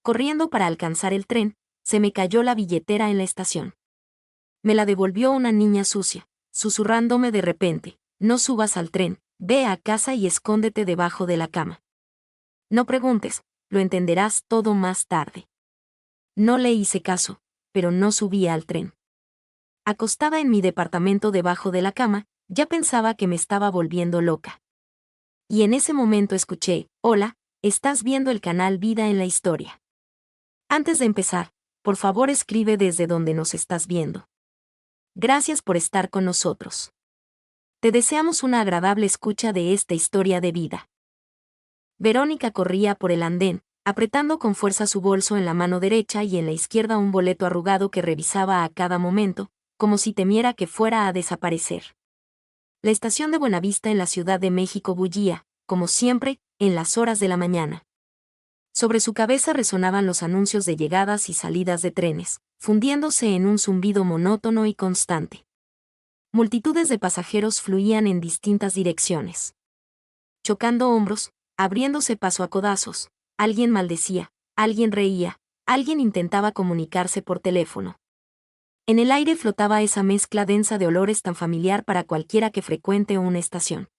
Corriendo para alcanzar el tren, se me cayó la billetera en la estación. Me la devolvió una niña sucia, susurrándome de repente: no subas al tren, ve a casa y escóndete debajo de la cama. No preguntes, lo entenderás todo más tarde. No le hice caso, pero no subí al tren. Acostada en mi departamento debajo de la cama, ya pensaba que me estaba volviendo loca. Y en ese momento escuché: hola, estás viendo el canal Vida en la Historia. Antes de empezar, por favor escribe desde donde nos estás viendo. Gracias por estar con nosotros. Te deseamos una agradable escucha de esta historia de vida. Verónica corría por el andén, apretando con fuerza su bolso en la mano derecha y en la izquierda un boleto arrugado que revisaba a cada momento, como si temiera que fuera a desaparecer. La estación de Buenavista en la Ciudad de México bullía, como siempre, en las horas de la mañana. Sobre su cabeza resonaban los anuncios de llegadas y salidas de trenes, fundiéndose en un zumbido monótono y constante. Multitudes de pasajeros fluían en distintas direcciones. Chocando hombros, abriéndose paso a codazos, alguien maldecía, alguien reía, alguien intentaba comunicarse por teléfono. En el aire flotaba esa mezcla densa de olores tan familiar para cualquiera que frecuente una estación.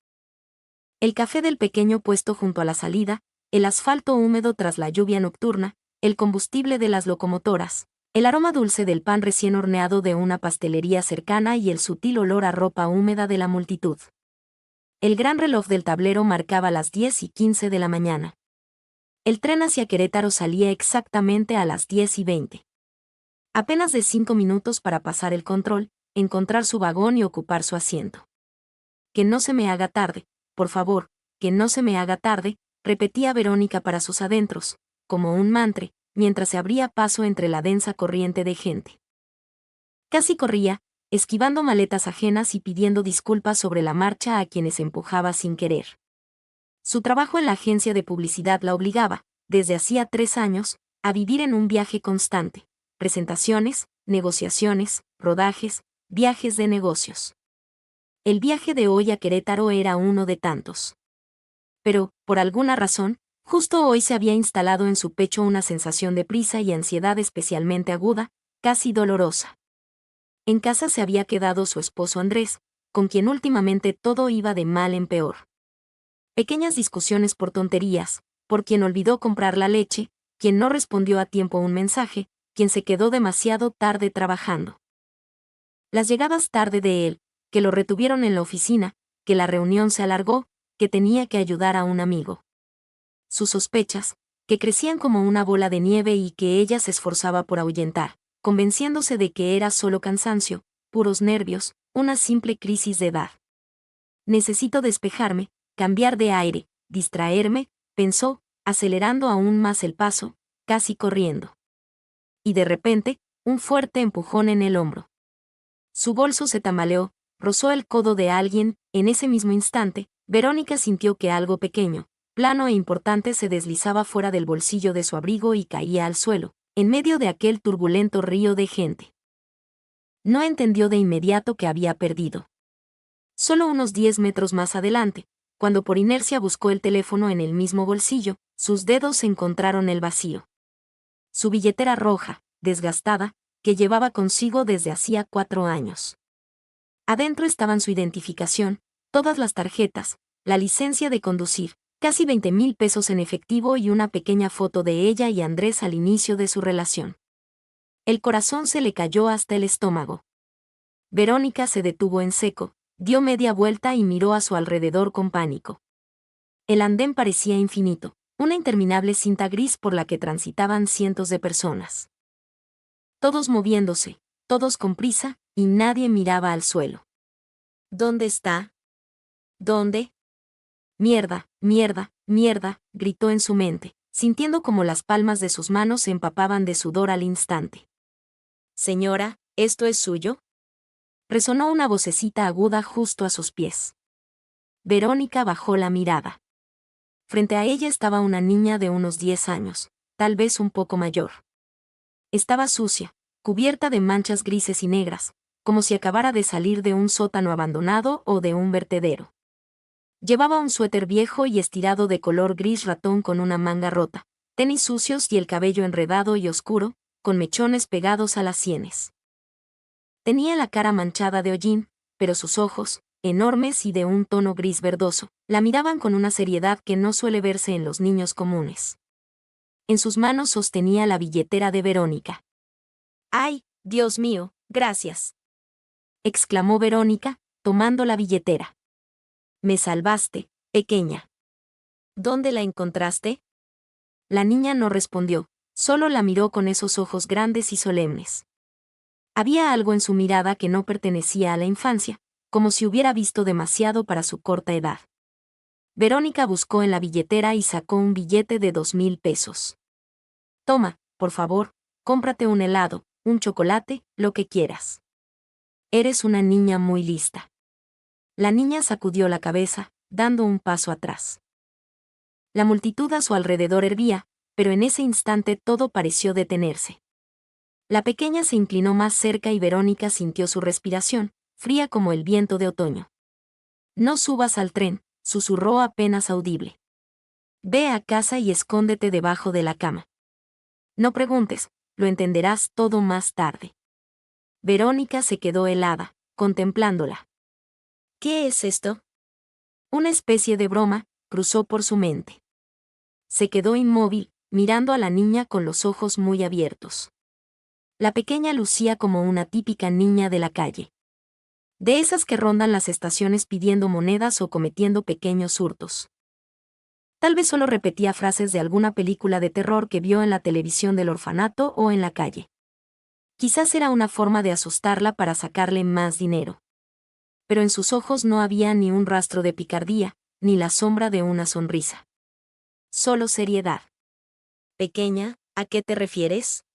El café del pequeño puesto junto a la salida, el asfalto húmedo tras la lluvia nocturna, el combustible de las locomotoras, el aroma dulce del pan recién horneado de una pastelería cercana y el sutil olor a ropa húmeda de la multitud. El gran reloj del tablero marcaba las 10:15 de la mañana. El tren hacia Querétaro salía exactamente a las 10:20. Apenas de 5 minutos para pasar el control, encontrar su vagón y ocupar su asiento. Que no se me haga tarde, por favor, que no se me haga tarde, repetía Verónica para sus adentros, como un mantra, mientras se abría paso entre la densa corriente de gente. Casi corría, esquivando maletas ajenas y pidiendo disculpas sobre la marcha a quienes empujaba sin querer. Su trabajo en la agencia de publicidad la obligaba, desde hacía 3 años, a vivir en un viaje constante: presentaciones, negociaciones, rodajes, viajes de negocios. El viaje de hoy a Querétaro era uno de tantos. Pero, por alguna razón, justo hoy se había instalado en su pecho una sensación de prisa y ansiedad especialmente aguda, casi dolorosa. En casa se había quedado su esposo Andrés, con quien últimamente todo iba de mal en peor. Pequeñas discusiones por tonterías, por quien olvidó comprar la leche, quien no respondió a tiempo un mensaje, quien se quedó demasiado tarde trabajando. Las llegadas tarde de él, que lo retuvieron en la oficina, que la reunión se alargó, que tenía que ayudar a un amigo. Sus sospechas, que crecían como una bola de nieve y que ella se esforzaba por ahuyentar, convenciéndose de que era solo cansancio, puros nervios, una simple crisis de edad. Necesito despejarme, cambiar de aire, distraerme, pensó, acelerando aún más el paso, casi corriendo. Y de repente, un fuerte empujón en el hombro. Su bolso se tambaleó, rozó el codo de alguien. En ese mismo instante, Verónica sintió que algo pequeño, plano e importante se deslizaba fuera del bolsillo de su abrigo y caía al suelo, en medio de aquel turbulento río de gente. No entendió de inmediato que había perdido. Solo unos 10 metros más adelante, cuando por inercia buscó el teléfono en el mismo bolsillo, sus dedos encontraron el vacío. Su billetera roja, desgastada, que llevaba consigo desde hacía 4 años. Adentro estaban su identificación, todas las tarjetas, la licencia de conducir, casi 20,000 pesos en efectivo y una pequeña foto de ella y Andrés al inicio de su relación. El corazón se le cayó hasta el estómago. Verónica se detuvo en seco, dio media vuelta y miró a su alrededor con pánico. El andén parecía infinito, una interminable cinta gris por la que transitaban cientos de personas. Todos moviéndose, todos con prisa, y nadie miraba al suelo. ¿Dónde está? ¿Dónde? Mierda, mierda, mierda, gritó en su mente, sintiendo como las palmas de sus manos se empapaban de sudor al instante. Señora, ¿esto es suyo? Resonó una vocecita aguda justo a sus pies. Verónica bajó la mirada. Frente a ella estaba una niña de unos 10 años, tal vez un poco mayor. Estaba sucia, cubierta de manchas grises y negras, como si acabara de salir de un sótano abandonado o de un vertedero. Llevaba un suéter viejo y estirado de color gris ratón con una manga rota, tenis sucios y el cabello enredado y oscuro, con mechones pegados a las sienes. Tenía la cara manchada de hollín, pero sus ojos, enormes y de un tono gris verdoso, la miraban con una seriedad que no suele verse en los niños comunes. En sus manos sostenía la billetera de Verónica. ¡Ay, Dios mío, gracias!, exclamó Verónica, tomando la billetera. Me salvaste, pequeña. ¿Dónde la encontraste? La niña no respondió, solo la miró con esos ojos grandes y solemnes. Había algo en su mirada que no pertenecía a la infancia, como si hubiera visto demasiado para su corta edad. Verónica buscó en la billetera y sacó un billete de 2,000 pesos. Toma, por favor, cómprate un helado, un chocolate, lo que quieras. Eres una niña muy lista. La niña sacudió la cabeza, dando un paso atrás. La multitud a su alrededor hervía, pero en ese instante todo pareció detenerse. La pequeña se inclinó más cerca y Verónica sintió su respiración, fría como el viento de otoño. No subas al tren, susurró apenas audible. Ve a casa y escóndete debajo de la cama. No preguntes, lo entenderás todo más tarde. Verónica se quedó helada, contemplándola. ¿Qué es esto? Una especie de broma, cruzó por su mente. Se quedó inmóvil, mirando a la niña con los ojos muy abiertos. La pequeña lucía como una típica niña de la calle. De esas que rondan las estaciones pidiendo monedas o cometiendo pequeños hurtos. Tal vez solo repetía frases de alguna película de terror que vio en la televisión del orfanato o en la calle. Quizás era una forma de asustarla para sacarle más dinero. Pero en sus ojos no había ni un rastro de picardía, ni la sombra de una sonrisa. Solo seriedad. Pequeña, ¿a qué te refieres?,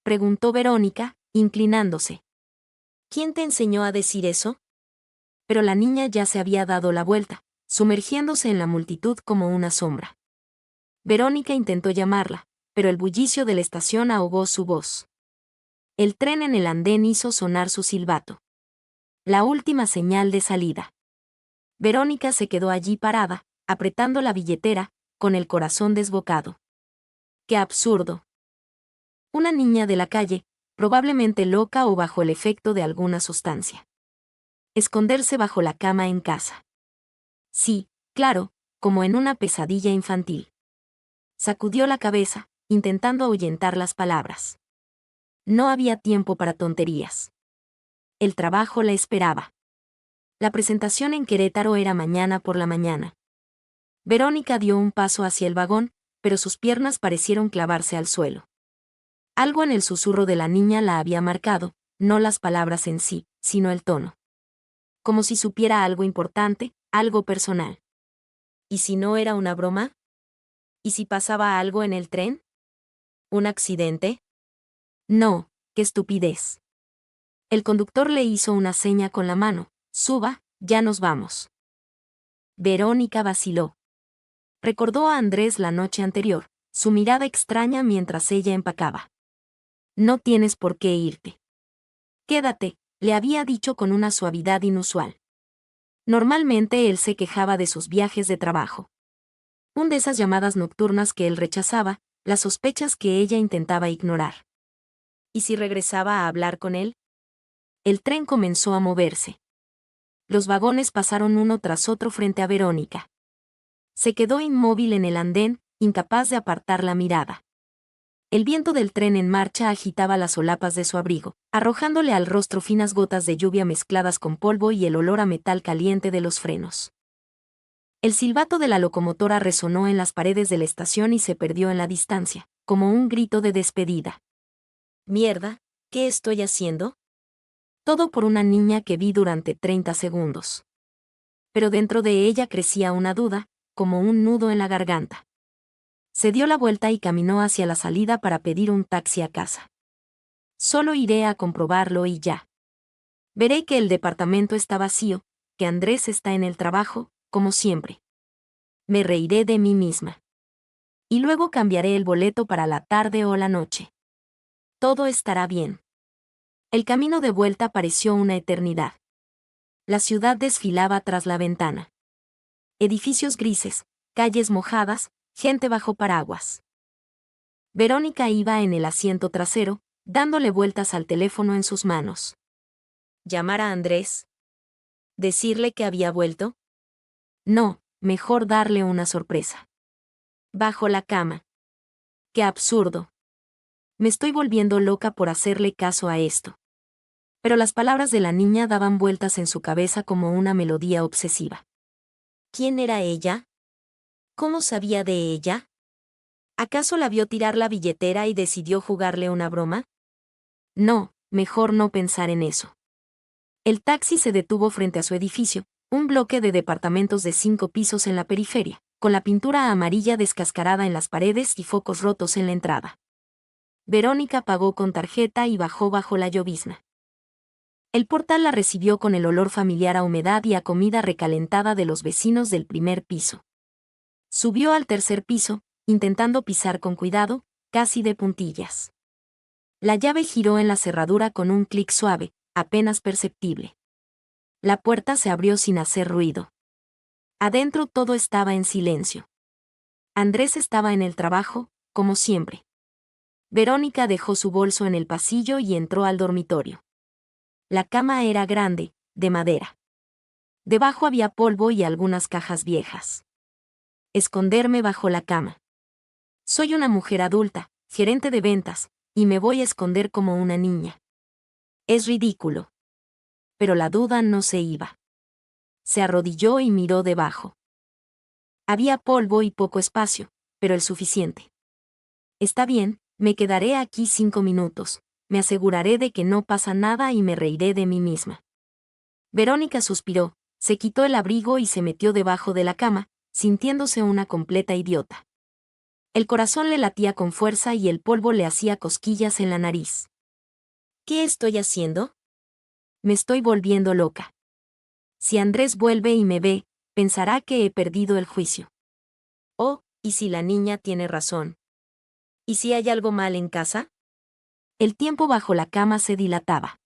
preguntó Verónica, inclinándose. ¿Quién te enseñó a decir eso? Pero la niña ya se había dado la vuelta, sumergiéndose en la multitud como una sombra. Verónica intentó llamarla, pero el bullicio de la estación ahogó su voz. El tren en el andén hizo sonar su silbato. La última señal de salida. Verónica se quedó allí parada, apretando la billetera, con el corazón desbocado. ¡Qué absurdo! Una niña de la calle, probablemente loca o bajo el efecto de alguna sustancia. Esconderse bajo la cama en casa. Sí, claro, como en una pesadilla infantil. Sacudió la cabeza, intentando ahuyentar las palabras. No había tiempo para tonterías. El trabajo la esperaba. La presentación en Querétaro era mañana por la mañana. Verónica dio un paso hacia el vagón, pero sus piernas parecieron clavarse al suelo. Algo en el susurro de la niña la había marcado, no las palabras en sí, sino el tono. Como si supiera algo importante, algo personal. ¿Y si no era una broma? ¿Y si pasaba algo en el tren? ¿Un accidente? No, qué estupidez. El conductor le hizo una seña con la mano. Suba, ya nos vamos. Verónica vaciló. Recordó a Andrés la noche anterior, su mirada extraña mientras ella empacaba. No tienes por qué irte. Quédate, le había dicho con una suavidad inusual. Normalmente él se quejaba de sus viajes de trabajo. De esas llamadas nocturnas que él rechazaba, las sospechas que ella intentaba ignorar. ¿Y si regresaba a hablar con él? El tren comenzó a moverse. Los vagones pasaron uno tras otro frente a Verónica. Se quedó inmóvil en el andén, incapaz de apartar la mirada. El viento del tren en marcha agitaba las solapas de su abrigo, arrojándole al rostro finas gotas de lluvia mezcladas con polvo y el olor a metal caliente de los frenos. El silbato de la locomotora resonó en las paredes de la estación y se perdió en la distancia, como un grito de despedida. Mierda, ¿qué estoy haciendo? Todo por una niña que vi durante 30 segundos. Pero dentro de ella crecía una duda, como un nudo en la garganta. Se dio la vuelta y caminó hacia la salida para pedir un taxi a casa. Solo iré a comprobarlo y ya. Veré que el departamento está vacío, que Andrés está en el trabajo, como siempre. Me reiré de mí misma. Y luego cambiaré el boleto para la tarde o la noche. Todo estará bien. El camino de vuelta pareció una eternidad. La ciudad desfilaba tras la ventana. Edificios grises, calles mojadas, gente bajo paraguas. Verónica iba en el asiento trasero, dándole vueltas al teléfono en sus manos. ¿Llamar a Andrés? ¿Decirle que había vuelto? No, mejor darle una sorpresa. Bajo la cama. ¡Qué absurdo! Me estoy volviendo loca por hacerle caso a esto. Pero las palabras de la niña daban vueltas en su cabeza como una melodía obsesiva. ¿Quién era ella? ¿Cómo sabía de ella? ¿Acaso la vio tirar la billetera y decidió jugarle una broma? No, mejor no pensar en eso. El taxi se detuvo frente a su edificio, un bloque de departamentos de 5 pisos en la periferia, con la pintura amarilla descascarada en las paredes y focos rotos en la entrada. Verónica pagó con tarjeta y bajó bajo la llovizna. El portal la recibió con el olor familiar a humedad y a comida recalentada de los vecinos del primer piso. Subió al tercer piso, intentando pisar con cuidado, casi de puntillas. La llave giró en la cerradura con un clic suave, apenas perceptible. La puerta se abrió sin hacer ruido. Adentro todo estaba en silencio. Andrés estaba en el trabajo, como siempre. Verónica dejó su bolso en el pasillo y entró al dormitorio. La cama era grande, de madera. Debajo había polvo y algunas cajas viejas. Esconderme bajo la cama. Soy una mujer adulta, gerente de ventas, y me voy a esconder como una niña. Es ridículo. Pero la duda no se iba. Se arrodilló y miró debajo. Había polvo y poco espacio, pero el suficiente. Está bien, me quedaré aquí 5 minutos, me aseguraré de que no pasa nada y me reiré de mí misma. Verónica suspiró, se quitó el abrigo y se metió debajo de la cama, sintiéndose una completa idiota. El corazón le latía con fuerza y el polvo le hacía cosquillas en la nariz. ¿Qué estoy haciendo? Me estoy volviendo loca. Si Andrés vuelve y me ve, pensará que he perdido el juicio. Oh, ¿y si la niña tiene razón? ¿Y si hay algo mal en casa? El tiempo bajo la cama se dilataba.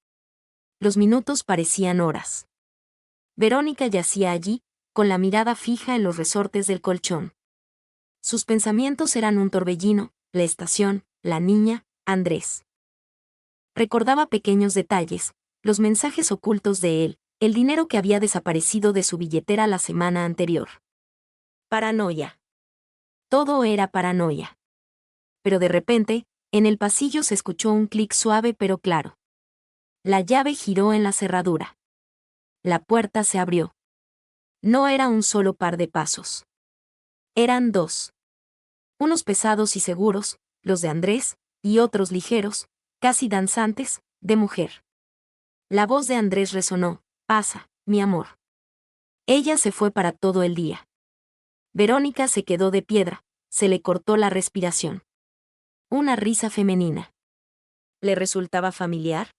Los minutos parecían horas. Verónica yacía allí, con la mirada fija en los resortes del colchón. Sus pensamientos eran un torbellino, la estación, la niña, Andrés. Recordaba pequeños detalles, los mensajes ocultos de él, el dinero que había desaparecido de su billetera la semana anterior. Paranoia. Todo era paranoia. Pero de repente, en el pasillo se escuchó un clic suave pero claro. La llave giró en la cerradura. La puerta se abrió. No era un solo par de pasos. Eran 2. Unos pesados y seguros, los de Andrés, y otros ligeros, casi danzantes, de mujer. La voz de Andrés resonó: «Pasa, mi amor». Ella se fue para todo el día. Verónica se quedó de piedra, se le cortó la respiración. Una risa femenina. ¿Le resultaba familiar?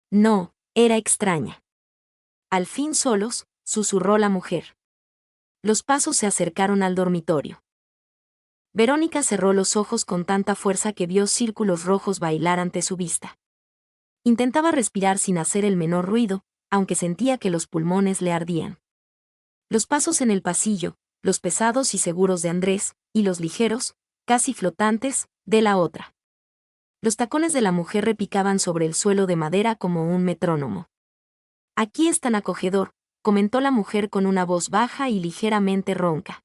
No, era extraña. Al fin solos, susurró la mujer. Los pasos se acercaron al dormitorio. Verónica cerró los ojos con tanta fuerza que vio círculos rojos bailar ante su vista. Intentaba respirar sin hacer el menor ruido, aunque sentía que los pulmones le ardían. Los pasos en el pasillo, los pesados y seguros de Andrés, y los ligeros, casi flotantes, de la otra. Los tacones de la mujer repicaban sobre el suelo de madera como un metrónomo. «Aquí es tan acogedor», comentó la mujer con una voz baja y ligeramente ronca.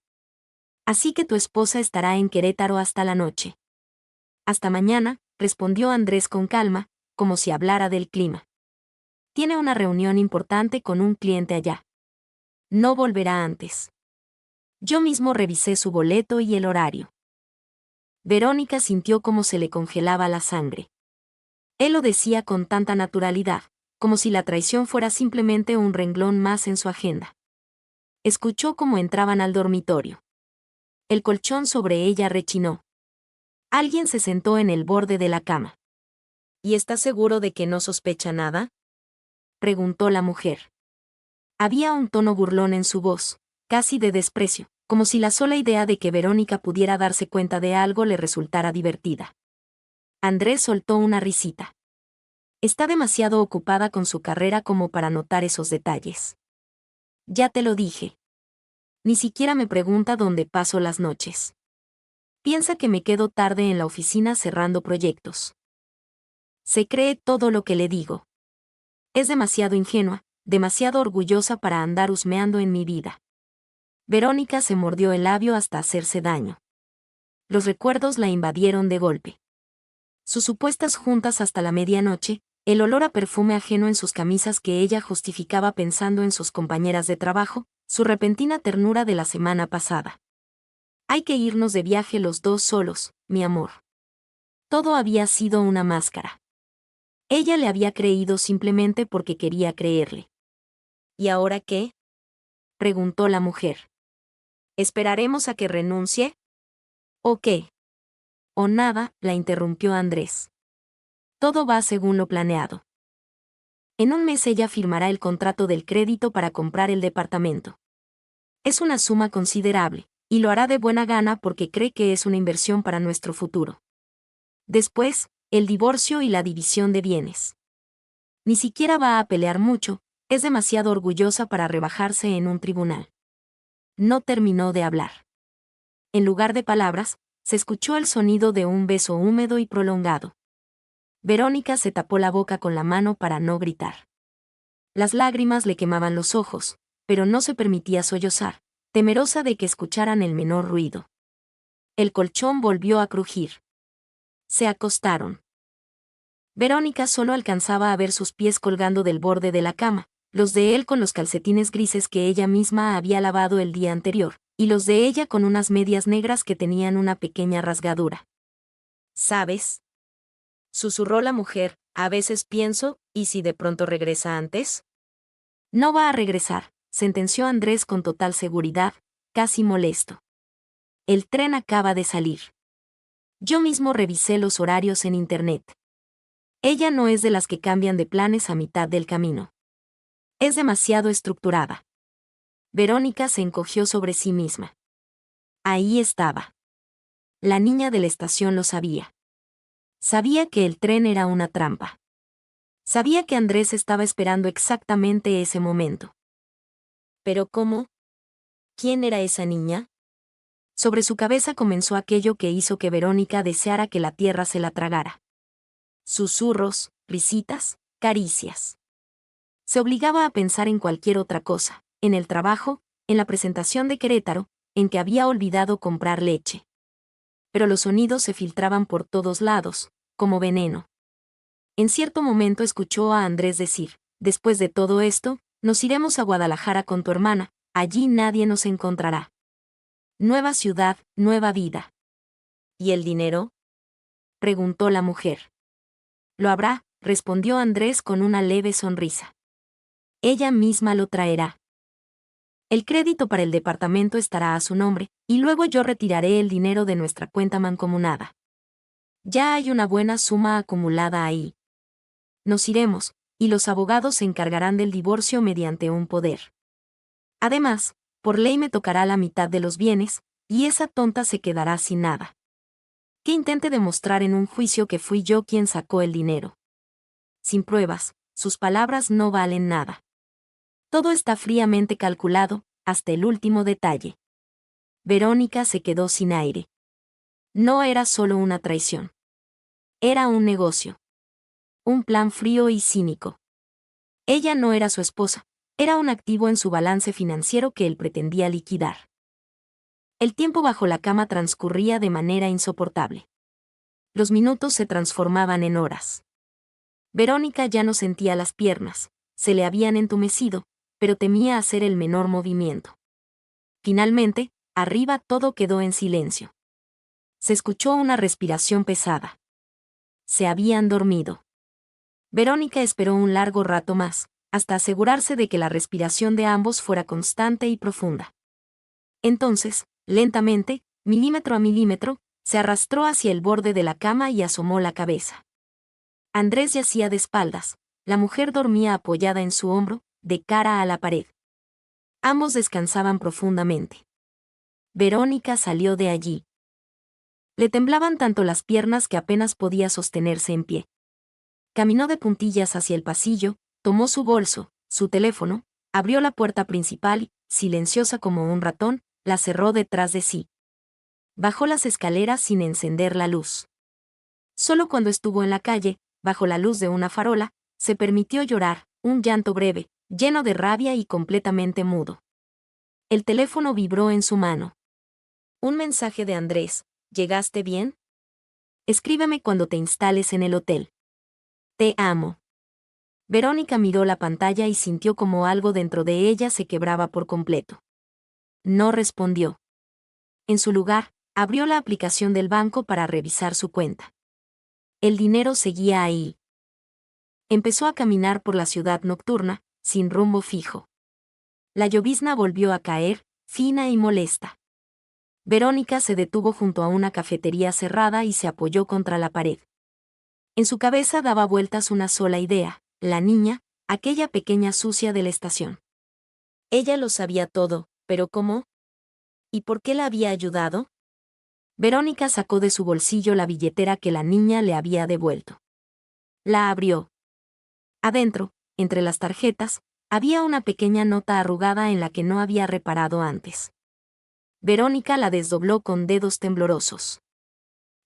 «Así que tu esposa estará en Querétaro hasta la noche». «Hasta mañana», respondió Andrés con calma, como si hablara del clima. «Tiene una reunión importante con un cliente allá. No volverá antes». Yo mismo revisé su boleto y el horario. Verónica sintió como se le congelaba la sangre. Él lo decía con tanta naturalidad, como si la traición fuera simplemente un renglón más en su agenda. Escuchó cómo entraban al dormitorio. El colchón sobre ella rechinó. Alguien se sentó en el borde de la cama. ¿Y está seguro de que no sospecha nada?, preguntó la mujer. Había un tono burlón en su voz, casi de desprecio, como si la sola idea de que Verónica pudiera darse cuenta de algo le resultara divertida. Andrés soltó una risita. Está demasiado ocupada con su carrera como para notar esos detalles. Ya te lo dije. Ni siquiera me pregunta dónde paso las noches. Piensa que me quedo tarde en la oficina cerrando proyectos. Se cree todo lo que le digo. Es demasiado ingenua, demasiado orgullosa para andar husmeando en mi vida. Verónica se mordió el labio hasta hacerse daño. Los recuerdos la invadieron de golpe. Sus supuestas juntas hasta la medianoche, el olor a perfume ajeno en sus camisas que ella justificaba pensando en sus compañeras de trabajo, su repentina ternura de la semana pasada. Hay que irnos de viaje los dos solos, mi amor. Todo había sido una máscara. Ella le había creído simplemente porque quería creerle. ¿Y ahora qué?, preguntó la mujer. ¿Esperaremos a que renuncie? ¿O qué? O nada, la interrumpió Andrés. Todo va según lo planeado. En un mes ella firmará el contrato del crédito para comprar el departamento. Es una suma considerable, y lo hará de buena gana porque cree que es una inversión para nuestro futuro. Después, el divorcio y la división de bienes. Ni siquiera va a pelear mucho, es demasiado orgullosa para rebajarse en un tribunal. No terminó de hablar. En lugar de palabras, se escuchó el sonido de un beso húmedo y prolongado. Verónica se tapó la boca con la mano para no gritar. Las lágrimas le quemaban los ojos, pero no se permitía sollozar, temerosa de que escucharan el menor ruido. El colchón volvió a crujir. Se acostaron. Verónica solo alcanzaba a ver sus pies colgando del borde de la cama, los de él con los calcetines grises que ella misma había lavado el día anterior, y los de ella con unas medias negras que tenían una pequeña rasgadura. ¿Sabes?, susurró la mujer, a veces pienso, ¿y si de pronto regresa antes? No va a regresar, sentenció Andrés con total seguridad, casi molesto. El tren acaba de salir. Yo mismo revisé los horarios en internet. Ella no es de las que cambian de planes a mitad del camino. Es demasiado estructurada. Verónica se encogió sobre sí misma. Ahí estaba. La niña de la estación lo sabía. Sabía que el tren era una trampa. Sabía que Andrés estaba esperando exactamente ese momento. ¿Pero cómo? ¿Quién era esa niña? Sobre su cabeza comenzó aquello que hizo que Verónica deseara que la tierra se la tragara. Susurros, risitas, caricias. Se obligaba a pensar en cualquier otra cosa, en el trabajo, en la presentación de Querétaro, en que había olvidado comprar leche. Pero los sonidos se filtraban por todos lados, como veneno. En cierto momento escuchó a Andrés decir, después de todo esto, nos iremos a Guadalajara con tu hermana, allí nadie nos encontrará. Nueva ciudad, nueva vida. ¿Y el dinero?, preguntó la mujer. Lo habrá, respondió Andrés con una leve sonrisa. Ella misma lo traerá. El crédito para el departamento estará a su nombre, y luego yo retiraré el dinero de nuestra cuenta mancomunada. Ya hay una buena suma acumulada ahí. Nos iremos, y los abogados se encargarán del divorcio mediante un poder. Además, por ley me tocará la mitad de los bienes, y esa tonta se quedará sin nada. Que intente demostrar en un juicio que fui yo quien sacó el dinero. Sin pruebas, sus palabras no valen nada. Todo está fríamente calculado, hasta el último detalle. Verónica se quedó sin aire. No era solo una traición. Era un negocio. Un plan frío y cínico. Ella no era su esposa, era un activo en su balance financiero que él pretendía liquidar. El tiempo bajo la cama transcurría de manera insoportable. Los minutos se transformaban en horas. Verónica ya no sentía las piernas, se le habían entumecido, pero temía hacer el menor movimiento. Finalmente, arriba todo quedó en silencio. Se escuchó una respiración pesada. Se habían dormido. Verónica esperó un largo rato más, hasta asegurarse de que la respiración de ambos fuera constante y profunda. Entonces, lentamente, milímetro a milímetro, se arrastró hacia el borde de la cama y asomó la cabeza. Andrés yacía de espaldas, la mujer dormía apoyada en su hombro, de cara a la pared. Ambos descansaban profundamente. Verónica salió de allí. Le temblaban tanto las piernas que apenas podía sostenerse en pie. Caminó de puntillas hacia el pasillo, tomó su bolso, su teléfono, abrió la puerta principal y, silenciosa como un ratón, la cerró detrás de sí. Bajó las escaleras sin encender la luz. Solo cuando estuvo en la calle, bajo la luz de una farola, se permitió llorar, un llanto breve, lleno de rabia y completamente mudo. El teléfono vibró en su mano. Un mensaje de Andrés: ¿llegaste bien? Escríbeme cuando te instales en el hotel. Te amo. Verónica miró la pantalla y sintió como algo dentro de ella se quebraba por completo. No respondió. En su lugar, abrió la aplicación del banco para revisar su cuenta. El dinero seguía ahí. Empezó a caminar por la ciudad nocturna, sin rumbo fijo. La llovizna volvió a caer, fina y molesta. Verónica se detuvo junto a una cafetería cerrada y se apoyó contra la pared. En su cabeza daba vueltas una sola idea: la niña, aquella pequeña sucia de la estación. Ella lo sabía todo, pero ¿cómo? ¿Y por qué la había ayudado? Verónica sacó de su bolsillo la billetera que la niña le había devuelto. La abrió. Adentro, entre las tarjetas, había una pequeña nota arrugada en la que no había reparado antes. Verónica la desdobló con dedos temblorosos.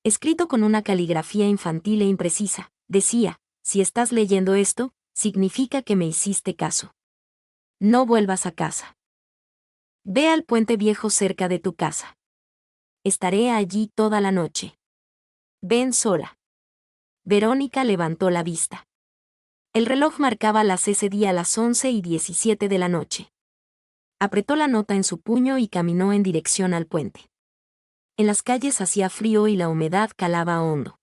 Escrito con una caligrafía infantil e imprecisa, decía: si estás leyendo esto, significa que me hiciste caso. No vuelvas a casa. Ve al puente viejo cerca de tu casa. Estaré allí toda la noche. Ven sola. Verónica levantó la vista. El reloj marcaba ese día las 11:17 de la noche. Apretó la nota en su puño y caminó en dirección al puente. En las calles hacía frío y la humedad calaba hondo.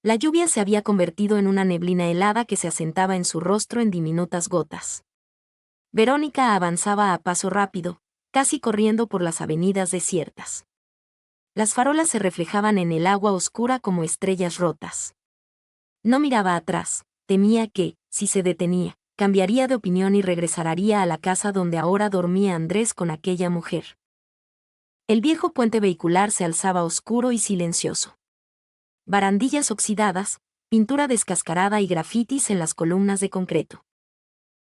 La lluvia se había convertido en una neblina helada que se asentaba en su rostro en diminutas gotas. Verónica avanzaba a paso rápido, casi corriendo por las avenidas desiertas. Las farolas se reflejaban en el agua oscura como estrellas rotas. No miraba atrás, temía que, si se detenía, cambiaría de opinión y regresaría a la casa donde ahora dormía Andrés con aquella mujer. El viejo puente vehicular se alzaba oscuro y silencioso. Barandillas oxidadas, pintura descascarada y grafitis en las columnas de concreto.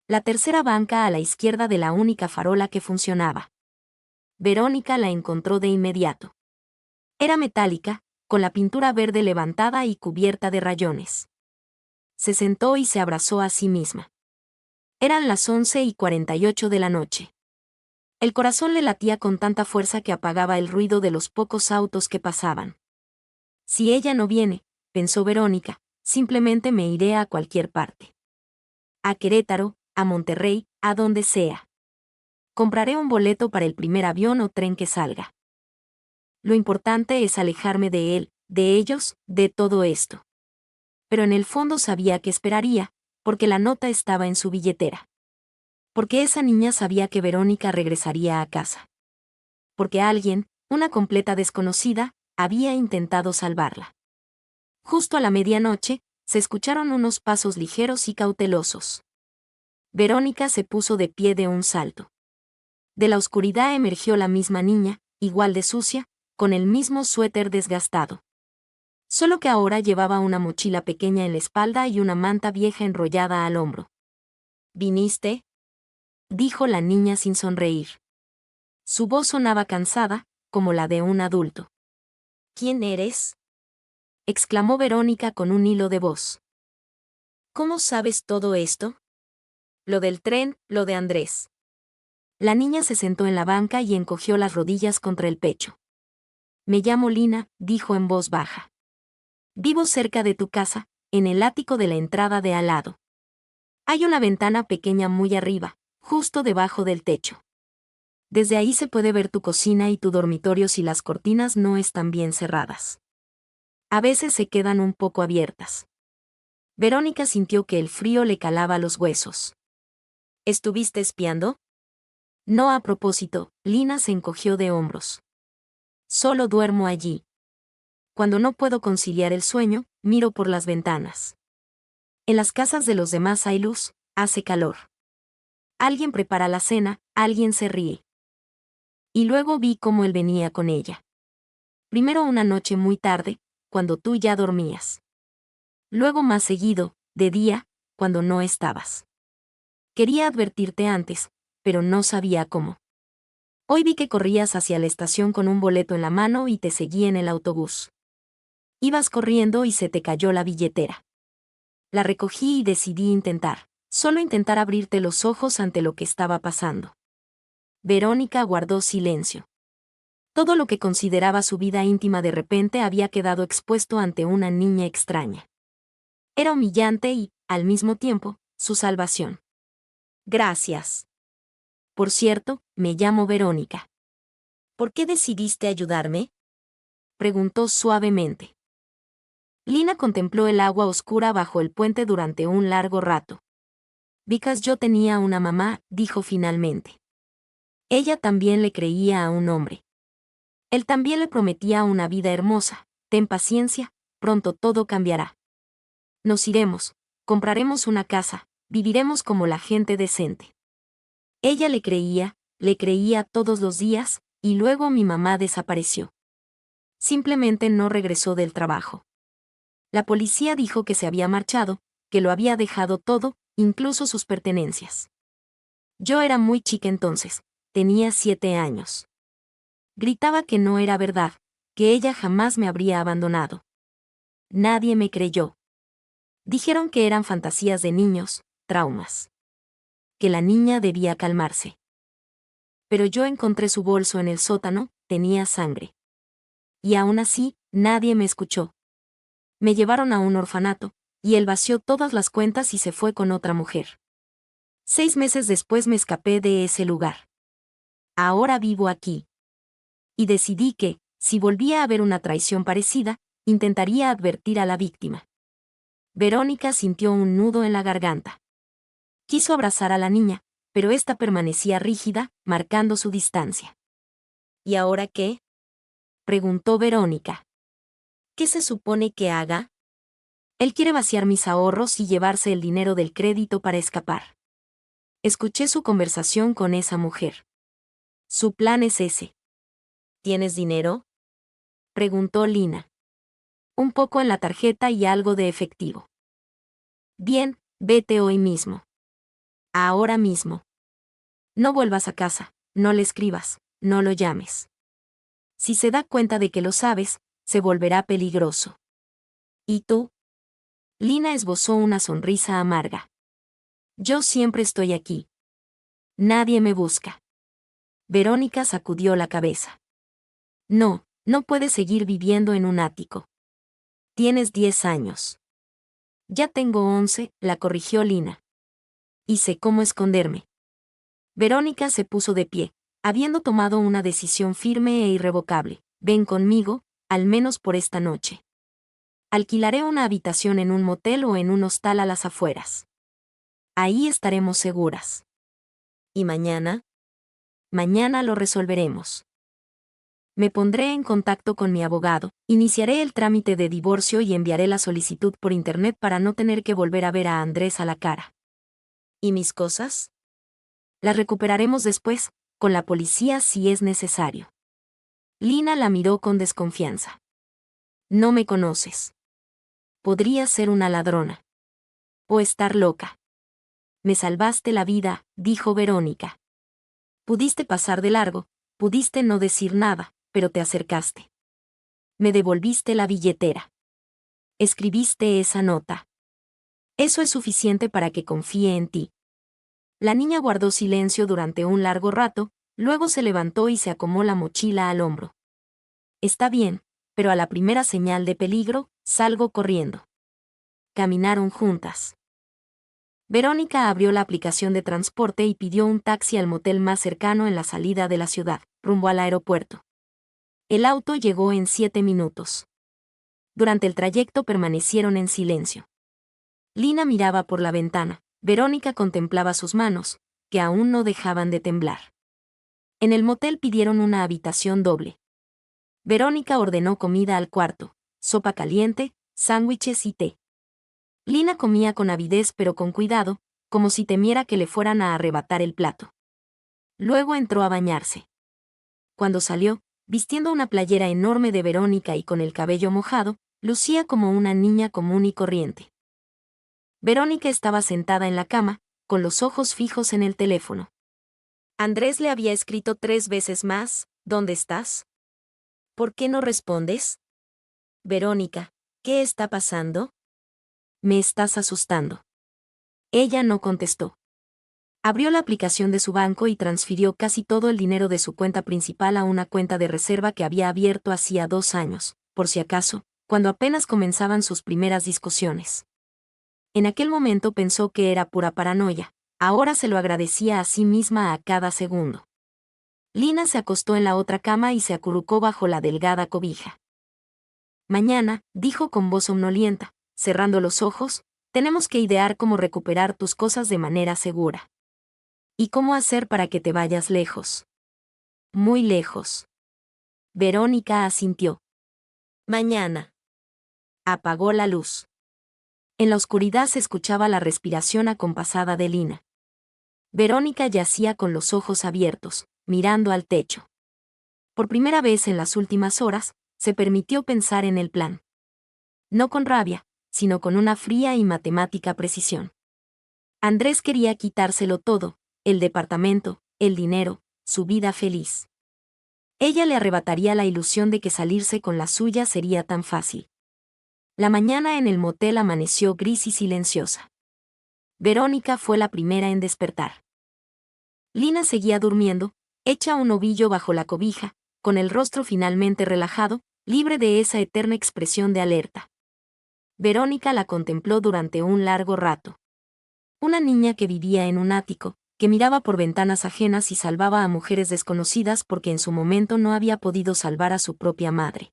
La tercera banca a la izquierda de la única farola que funcionaba. Verónica la encontró de inmediato. Era metálica, con la pintura verde levantada y cubierta de rayones. Se sentó y se abrazó a sí misma. Eran las 11:48 de la noche. El corazón le latía con tanta fuerza que apagaba el ruido de los pocos autos que pasaban. Si ella no viene, pensó Verónica, simplemente me iré a cualquier parte. A Querétaro, a Monterrey, a donde sea. Compraré un boleto para el primer avión o tren que salga. Lo importante es alejarme de él, de ellos, de todo esto. Pero en el fondo sabía que esperaría, porque la nota estaba en su billetera. Porque esa niña sabía que Verónica regresaría a casa. Porque alguien, una completa desconocida, había intentado salvarla. Justo a la medianoche, se escucharon unos pasos ligeros y cautelosos. Verónica se puso de pie de un salto. De la oscuridad emergió la misma niña, igual de sucia, con el mismo suéter desgastado. Solo que ahora llevaba una mochila pequeña en la espalda y una manta vieja enrollada al hombro. ¿Viniste?, dijo la niña sin sonreír. Su voz sonaba cansada, como la de un adulto. ¿Quién eres?, exclamó Verónica con un hilo de voz. ¿Cómo sabes todo esto? Lo del tren, lo de Andrés. La niña se sentó en la banca y encogió las rodillas contra el pecho. Me llamo Lina, dijo en voz baja. Vivo cerca de tu casa, en el ático de la entrada de al lado. Hay una ventana pequeña muy arriba, justo debajo del techo. Desde ahí se puede ver tu cocina y tu dormitorio si las cortinas no están bien cerradas. A veces se quedan un poco abiertas. Verónica sintió que el frío le calaba los huesos. ¿Estuviste espiando? No, a propósito, Lina se encogió de hombros. Solo duermo allí. Cuando no puedo conciliar el sueño, miro por las ventanas. En las casas de los demás hay luz, hace calor. Alguien prepara la cena, alguien se ríe. Y luego vi cómo él venía con ella. Primero una noche muy tarde, cuando tú ya dormías. Luego más seguido, de día, cuando no estabas. Quería advertirte antes, pero no sabía cómo. Hoy vi que corrías hacia la estación con un boleto en la mano y te seguí en el autobús. Ibas corriendo y se te cayó la billetera. La recogí y decidí solo intentar abrirte los ojos ante lo que estaba pasando. Verónica guardó silencio. Todo lo que consideraba su vida íntima de repente había quedado expuesto ante una niña extraña. Era humillante y, al mismo tiempo, su salvación. Gracias. Por cierto, me llamo Verónica. ¿Por qué decidiste ayudarme? Preguntó suavemente. Lina contempló el agua oscura bajo el puente durante un largo rato. Because yo tenía una mamá, dijo finalmente. Ella también le creía a un hombre. Él también le prometía una vida hermosa. Ten paciencia, pronto todo cambiará. Nos iremos, compraremos una casa, viviremos como la gente decente. Ella le creía todos los días, y luego mi mamá desapareció. Simplemente no regresó del trabajo. La policía dijo que se había marchado, que lo había dejado todo, incluso sus pertenencias. Yo era muy chica entonces, tenía 7 años. Gritaba que no era verdad, que ella jamás me habría abandonado. Nadie me creyó. Dijeron que eran fantasías de niños, traumas. Que la niña debía calmarse. Pero yo encontré su bolso en el sótano, tenía sangre. Y aún así, nadie me escuchó. Me llevaron a un orfanato, y él vació todas las cuentas y se fue con otra mujer. 6 meses después me escapé de ese lugar. Ahora vivo aquí. Y decidí que, si volvía a haber una traición parecida, intentaría advertir a la víctima. Verónica sintió un nudo en la garganta. Quiso abrazar a la niña, pero ésta permanecía rígida, marcando su distancia. ¿Y ahora qué? Preguntó Verónica. ¿Qué se supone que haga? Él quiere vaciar mis ahorros y llevarse el dinero del crédito para escapar. Escuché su conversación con esa mujer. Su plan es ese. ¿Tienes dinero? Preguntó Lina. Un poco en la tarjeta y algo de efectivo. Bien, vete hoy mismo. Ahora mismo. No vuelvas a casa, no le escribas, no lo llames. Si se da cuenta de que lo sabes, se volverá peligroso. ¿Y tú? Lina esbozó una sonrisa amarga. Yo siempre estoy aquí. Nadie me busca. Verónica sacudió la cabeza. No, no puedes seguir viviendo en un ático. Tienes 10 años. Ya tengo 11, la corrigió Lina. Y sé cómo esconderme. Verónica se puso de pie, habiendo tomado una decisión firme e irrevocable. Ven conmigo, al menos por esta noche. Alquilaré una habitación en un motel o en un hostal a las afueras. Ahí estaremos seguras. ¿Y mañana? Mañana lo resolveremos. Me pondré en contacto con mi abogado, iniciaré el trámite de divorcio y enviaré la solicitud por internet para no tener que volver a ver a Andrés a la cara. ¿Y mis cosas? Las recuperaremos después, con la policía si es necesario. Lina la miró con desconfianza. No me conoces. Podría ser una ladrona. O estar loca. Me salvaste la vida, dijo Verónica. Pudiste pasar de largo, pudiste no decir nada, pero te acercaste. Me devolviste la billetera. Escribiste esa nota. Eso es suficiente para que confíe en ti. La niña guardó silencio durante un largo rato, luego se levantó y se acomodó la mochila al hombro. Está bien, pero a la primera señal de peligro, salgo corriendo. Caminaron juntas. Verónica abrió la aplicación de transporte y pidió un taxi al motel más cercano en la salida de la ciudad, rumbo al aeropuerto. El auto llegó en 7 minutos. Durante el trayecto permanecieron en silencio. Lina miraba por la ventana, Verónica contemplaba sus manos, que aún no dejaban de temblar. En el motel pidieron una habitación doble. Verónica ordenó comida al cuarto, sopa caliente, sándwiches y té. Lina comía con avidez pero con cuidado, como si temiera que le fueran a arrebatar el plato. Luego entró a bañarse. Cuando salió, vistiendo una playera enorme de Verónica y con el cabello mojado, lucía como una niña común y corriente. Verónica estaba sentada en la cama, con los ojos fijos en el teléfono. Andrés le había escrito 3 veces más, ¿dónde estás? ¿Por qué no respondes? Verónica, ¿qué está pasando? Me estás asustando. Ella no contestó. Abrió la aplicación de su banco y transfirió casi todo el dinero de su cuenta principal a una cuenta de reserva que había abierto hacía 2 años, por si acaso, cuando apenas comenzaban sus primeras discusiones. En aquel momento pensó que era pura paranoia, ahora se lo agradecía a sí misma a cada segundo. Lina se acostó en la otra cama y se acurrucó bajo la delgada cobija. Mañana, dijo con voz somnolienta, cerrando los ojos, tenemos que idear cómo recuperar tus cosas de manera segura. ¿Y cómo hacer para que te vayas lejos? Muy lejos. Verónica asintió. Mañana. Apagó la luz. En la oscuridad se escuchaba la respiración acompasada de Lina. Verónica yacía con los ojos abiertos, mirando al techo. Por primera vez en las últimas horas, se permitió pensar en el plan. No con rabia, sino con una fría y matemática precisión. Andrés quería quitárselo todo, el departamento, el dinero, su vida feliz. Ella le arrebataría la ilusión de que salirse con la suya sería tan fácil. La mañana en el motel amaneció gris y silenciosa. Verónica fue la primera en despertar. Lina seguía durmiendo, hecha un ovillo bajo la cobija, con el rostro finalmente relajado, libre de esa eterna expresión de alerta. Verónica la contempló durante un largo rato. Una niña que vivía en un ático, que miraba por ventanas ajenas y salvaba a mujeres desconocidas porque en su momento no había podido salvar a su propia madre.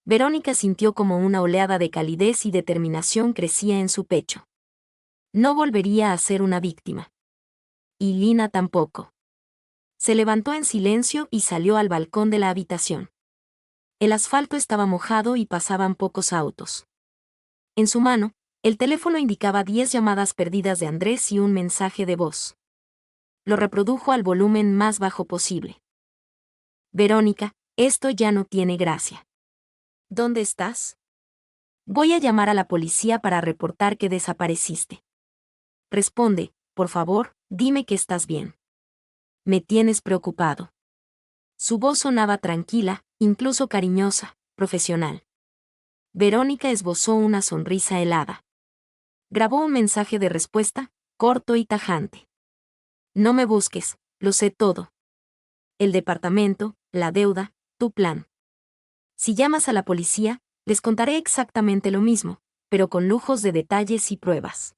Verónica sintió como una oleada de calidez y determinación crecía en su pecho. No volvería a ser una víctima. Y Lina tampoco. Se levantó en silencio y salió al balcón de la habitación. El asfalto estaba mojado y pasaban pocos autos. En su mano, el teléfono indicaba 10 llamadas perdidas de Andrés y un mensaje de voz. Lo reprodujo al volumen más bajo posible. Verónica, esto ya no tiene gracia. ¿Dónde estás? Voy a llamar a la policía para reportar que desapareciste. Responde, por favor, dime que estás bien. Me tienes preocupado. Su voz sonaba tranquila, incluso cariñosa, profesional. Verónica esbozó una sonrisa helada. Grabó un mensaje de respuesta, corto y tajante. No me busques, lo sé todo. El departamento, la deuda, tu plan. Si llamas a la policía, les contaré exactamente lo mismo, pero con lujos de detalles y pruebas.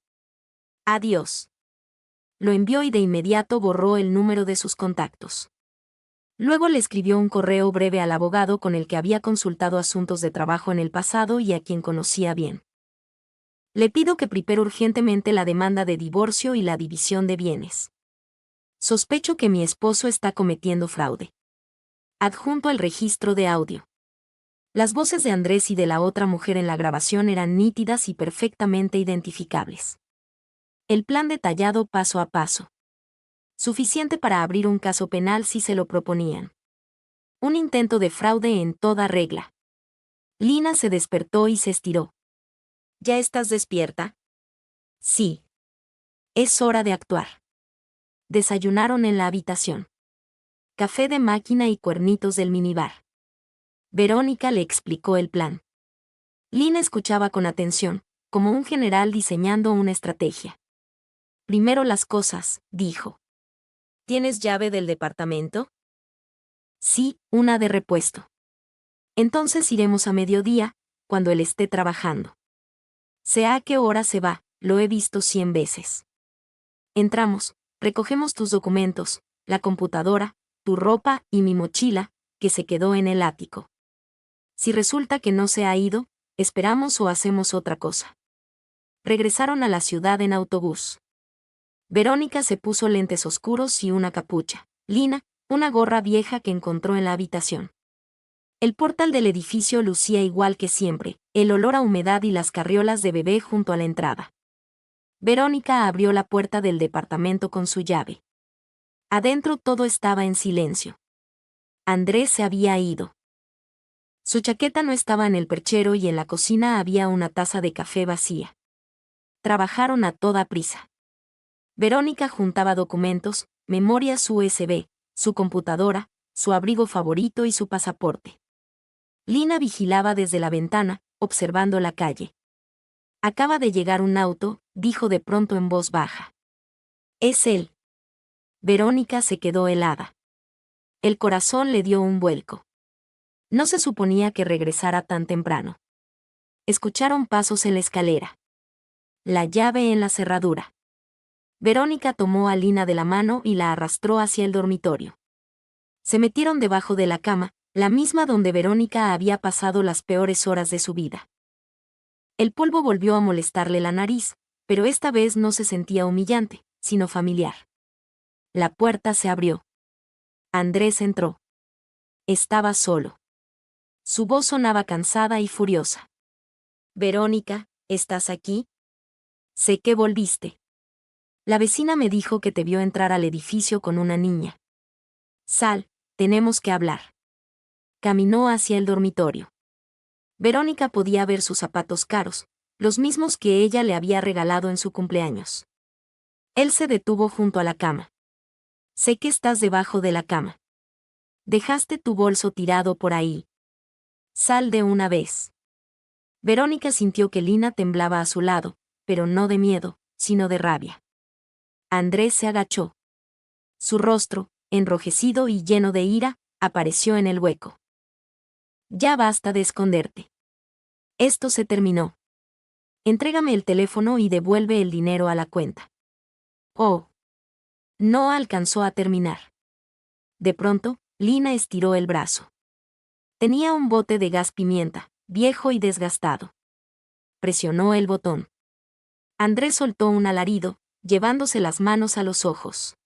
Adiós. Lo envió y de inmediato borró el número de sus contactos. Luego le escribió un correo breve al abogado con el que había consultado asuntos de trabajo en el pasado y a quien conocía bien. Le pido que prepare urgentemente la demanda de divorcio y la división de bienes. Sospecho que mi esposo está cometiendo fraude. Adjunto el registro de audio. Las voces de Andrés y de la otra mujer en la grabación eran nítidas y perfectamente identificables. El plan detallado paso a paso. Suficiente para abrir un caso penal si se lo proponían. Un intento de fraude en toda regla. Lina se despertó y se estiró. ¿Ya estás despierta? Sí. Es hora de actuar. Desayunaron en la habitación. Café de máquina y cuernitos del minibar. Verónica le explicó el plan. Lina escuchaba con atención, como un general diseñando una estrategia. Primero las cosas, dijo. ¿Tienes llave del departamento? Sí, una de repuesto. Entonces iremos a mediodía, cuando él esté trabajando. Sé a qué hora se va, lo he visto 100 veces. Entramos, recogemos tus documentos, la computadora, tu ropa y mi mochila, que se quedó en el ático. Si resulta que no se ha ido, esperamos o hacemos otra cosa. Regresaron a la ciudad en autobús. Verónica se puso lentes oscuros y una capucha. Lina, una gorra vieja que encontró en la habitación. El portal del edificio lucía igual que siempre, el olor a humedad y las carriolas de bebé junto a la entrada. Verónica abrió la puerta del departamento con su llave. Adentro todo estaba en silencio. Andrés se había ido. Su chaqueta no estaba en el perchero y en la cocina había una taza de café vacía. Trabajaron a toda prisa. Verónica juntaba documentos, memorias USB, su computadora, su abrigo favorito y su pasaporte. Lina vigilaba desde la ventana, observando la calle. Acaba de llegar un auto, dijo de pronto en voz baja. Es él. Verónica se quedó helada. El corazón le dio un vuelco. No se suponía que regresara tan temprano. Escucharon pasos en la escalera. La llave en la cerradura. Verónica tomó a Lina de la mano y la arrastró hacia el dormitorio. Se metieron debajo de la cama, la misma donde Verónica había pasado las peores horas de su vida. El polvo volvió a molestarle la nariz, pero esta vez no se sentía humillante, sino familiar. La puerta se abrió. Andrés entró. Estaba solo. Su voz sonaba cansada y furiosa. Verónica, ¿estás aquí? Sé que volviste. La vecina me dijo que te vio entrar al edificio con una niña. Sal, tenemos que hablar. Caminó hacia el dormitorio. Verónica podía ver sus zapatos caros, los mismos que ella le había regalado en su cumpleaños. Él se detuvo junto a la cama. Sé que estás debajo de la cama. Dejaste tu bolso tirado por ahí. Sal de una vez. Verónica sintió que Lina temblaba a su lado, pero no de miedo, sino de rabia. Andrés se agachó. Su rostro, enrojecido y lleno de ira, apareció en el hueco. Ya basta de esconderte. Esto se terminó. Entrégame el teléfono y devuelve el dinero a la cuenta. Oh. No alcanzó a terminar. De pronto, Lina estiró el brazo. Tenía un bote de gas pimienta, viejo y desgastado. Presionó el botón. Andrés soltó un alarido, llevándose las manos a los ojos.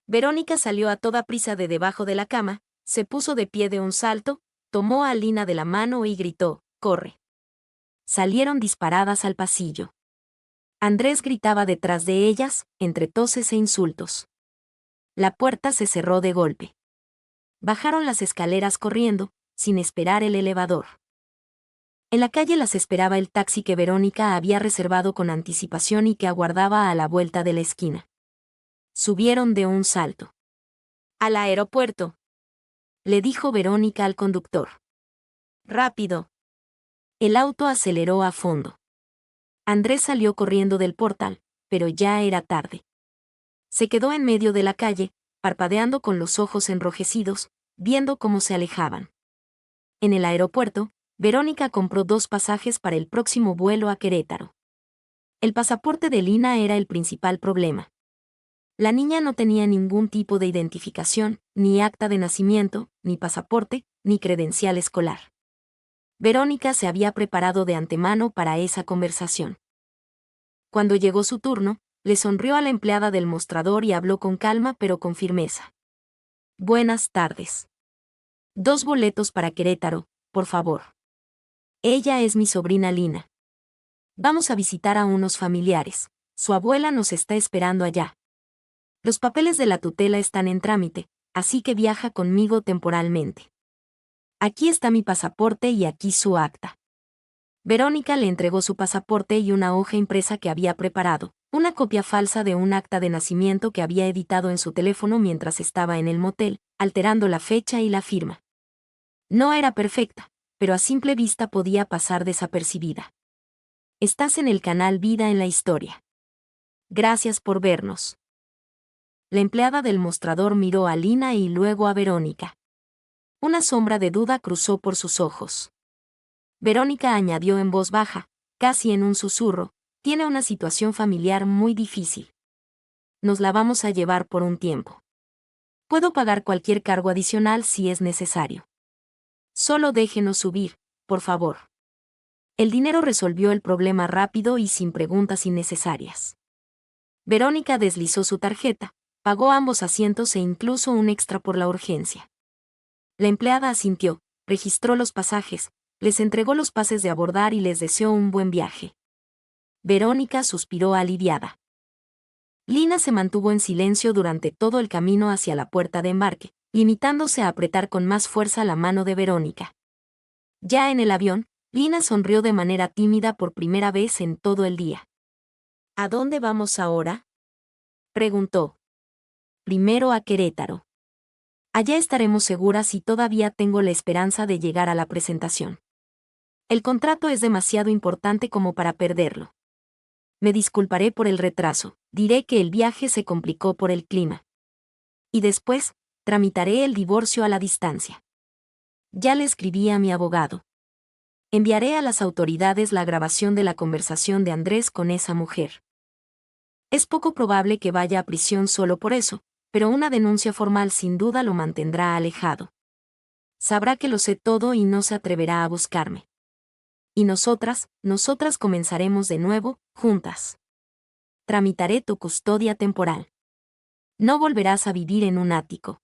Verónica salió a toda prisa de debajo de la cama, se puso de pie de un salto, tomó a Lina de la mano y gritó, «¡Corre!». Salieron disparadas al pasillo. Andrés gritaba detrás de ellas, entre toses e insultos. La puerta se cerró de golpe. Bajaron las escaleras corriendo, sin esperar el elevador. En la calle las esperaba el taxi que Verónica había reservado con anticipación y que aguardaba a la vuelta de la esquina. Subieron de un salto. «Al aeropuerto», le dijo Verónica al conductor. «Rápido». El auto aceleró a fondo. Andrés salió corriendo del portal, pero ya era tarde. Se quedó en medio de la calle, parpadeando con los ojos enrojecidos, viendo cómo se alejaban. En el aeropuerto, Verónica compró 2 pasajes para el próximo vuelo a Querétaro. El pasaporte de Lina era el principal problema. La niña no tenía ningún tipo de identificación, ni acta de nacimiento, ni pasaporte, ni credencial escolar. Verónica se había preparado de antemano para esa conversación. Cuando llegó su turno, le sonrió a la empleada del mostrador y habló con calma pero con firmeza. «Buenas tardes. 2 boletos para Querétaro, por favor. Ella es mi sobrina Lina. Vamos a visitar a unos familiares. Su abuela nos está esperando allá. Los papeles de la tutela están en trámite, así que viaja conmigo temporalmente. Aquí está mi pasaporte y aquí su acta». Verónica le entregó su pasaporte y una hoja impresa que había preparado, una copia falsa de un acta de nacimiento que había editado en su teléfono mientras estaba en el motel, alterando la fecha y la firma. No era perfecta, pero a simple vista podía pasar desapercibida. Estás en el canal Vida en la Historia. Gracias por vernos. La empleada del mostrador miró a Lina y luego a Verónica. Una sombra de duda cruzó por sus ojos. Verónica añadió en voz baja, casi en un susurro, tiene una situación familiar muy difícil. Nos la vamos a llevar por un tiempo. Puedo pagar cualquier cargo adicional si es necesario. Solo déjenos subir, por favor. El dinero resolvió el problema rápido y sin preguntas innecesarias. Verónica deslizó su tarjeta, pagó ambos asientos e incluso un extra por la urgencia. La empleada asintió, registró los pasajes, les entregó los pases de abordar y les deseó un buen viaje. Verónica suspiró aliviada. Lina se mantuvo en silencio durante todo el camino hacia la puerta de embarque, limitándose a apretar con más fuerza la mano de Verónica. Ya en el avión, Lina sonrió de manera tímida por primera vez en todo el día. «¿A dónde vamos ahora?», preguntó. primero a Querétaro. Allá estaremos seguras y todavía tengo la esperanza de llegar a la presentación. El contrato es demasiado importante como para perderlo. Me disculparé por el retraso, diré que el viaje se complicó por el clima. Y después, tramitaré el divorcio a la distancia. Ya le escribí a mi abogado. Enviaré a las autoridades la grabación de la conversación de Andrés con esa mujer. Es poco probable que vaya a prisión solo por eso, pero una denuncia formal sin duda lo mantendrá alejado. Sabrá que lo sé todo y no se atreverá a buscarme. Y nosotras comenzaremos de nuevo, juntas. Tramitaré tu custodia temporal. No volverás a vivir en un ático.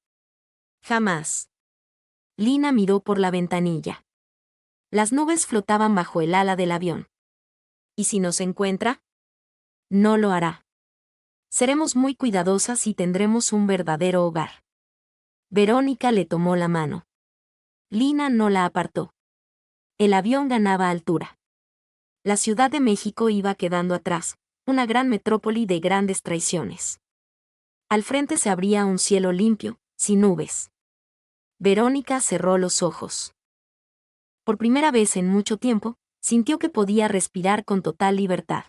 Jamás. Lina miró por la ventanilla. Las nubes flotaban bajo el ala del avión. ¿Y si nos encuentra? No lo hará. Seremos muy cuidadosas y tendremos un verdadero hogar. Verónica le tomó la mano. Lina no la apartó. El avión ganaba altura. La Ciudad de México iba quedando atrás, una gran metrópoli de grandes traiciones. Al frente se abría un cielo limpio, sin nubes. Verónica cerró los ojos. Por primera vez en mucho tiempo, sintió que podía respirar con total libertad.